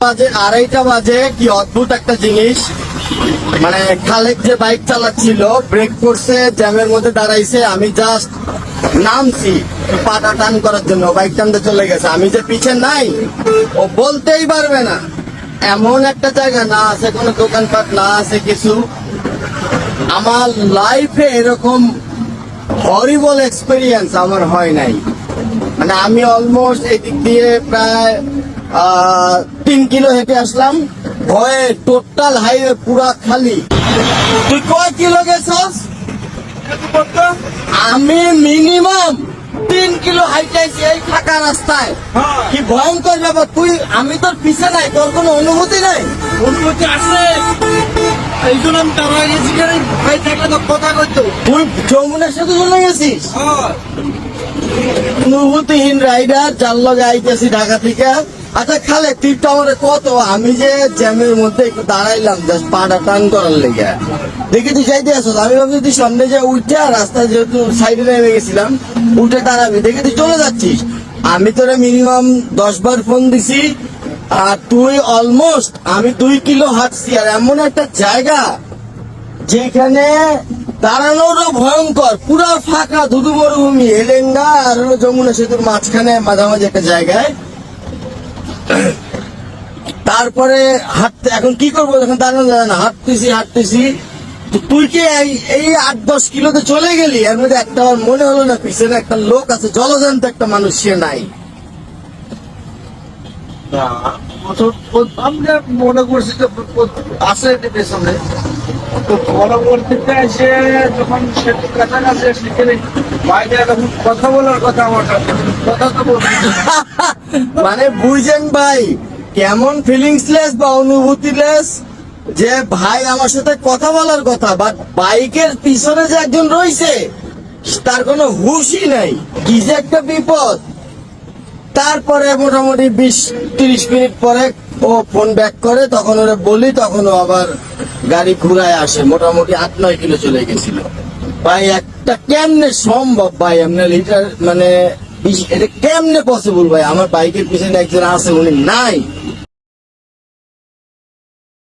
বাজে 2:30 বাজে। কি অদ্ভুত একটা জিনিস, মানে খালেক যে বাইক চালাচ্ছিল ব্রেক করছে, জ্যামের মধ্যে দাঁড়াইছে, আমি জাস্ট নামছি পাটা টান করার জন্য, বাইক টানতে চলে গেছে। আমি যে পিছে নাই ও বলতেই পারবে না। এমন একটা জায়গা, না আছে কোনো দোকানপাট, না আছে কিছু। আমার লাইফে এরকম হরিবল এক্সপিরিয়েন্স আমার হয় নাই। মানে আমি অলমোস্ট এই দিক দিয়ে প্রায় 3 কিলো হেঁটে আসলাম, ভয়ে টোটাল হাইওয়ে পুরা খালি। তুই কয় কিলো গেছস? আমি মিনিমাম 3 কিলো হাইটাইছি এই ফাঁকা রাস্তায়। কি ভয়ঙ্কর ব্যাপার। তুই, আমি তোর পিছে নাই, তোর কোনো অনুভূতি নাই? অনুভূতি আছে, এই জন্য আমি টাকা গেছি। ভাই থাকলে তো কথা কইতো। তুই যমুনার সাথে চলে গেছিস? অনুভূতিহীন রাইডার, যার লগে আইতেছি ঢাকা থেকে। আচ্ছা খালে টিপটা আমার কত? আমি যে জ্যামের মধ্যে একটু দাঁড়াইলাম জাস্ট পাটা টান করার লেগে, দেখি তুই যাইতে আসছ। আমি ভাবছি তুই সামনে যে উঠে রাস্তায়, যেহেতু সাইডে নেমে গেছিলাম, উঠে দাঁড়াবি, দেখি তুই চলে যাচ্ছিস। আমি তোরা মিনিমাম 10 বার ফোন দিছি, আর তুই অলমোস্ট, আমি 2 কিলো হাঁটছি। আর এমন একটা জায়গা যেখানে দাঁড়ানোরও ভয়ঙ্কর, পুরা ফাঁকা, ধুধু মরুভূমি, এলেঙ্গা আর হলো যমুনা সেতুর মাঝখানে মাঝামাঝি একটা জায়গায়। তারপরে হাঁটতে, এখন কি করবো, এখন দাঁড়ানো যায় না, হাঁটতেছি। তো তুই কি এই 8-10 কিলোতে চলে গেলি, এর মধ্যে একটা আমার মনে হলো না পিছনে একটা লোক আছে, জলজান্ত একটা মানুষ, সে নাই? আমি মনে করছি যে আছে পেছনে, তো পরবর্তীতে এসে যখন সেতু কাছাকাছি সেখানে বাইরে যখন কথা বলার কথা, আমার কাছে কথা তো বলছি। মানে বুঝেন ভাই কেমন ফিলিংসলেস বা অনুভূতিলেস, যে ভাই আমার সাথে কথা বলার কথা, বাট বাইকের পিছনে যে একজন রয়েছে তার কোনো হুশই নাই, কি যে একটা বিপদ। তারপরে মোটামুটি 20-30 মিনিট পরে ও ফোন ব্যাক করে, তখন ওরা বলি, তখন ও আবার গাড়ি ঘুরায় আসে। মোটামুটি 8-9 কিলো চলে গেছিল। ভাই একটা কেমনে সম্ভব ভাই, আপনার লিটার মানে এটা কেমনে পসিবল ভাই? আমার বাইকের পিছনে একজন আছে, উনি নাই।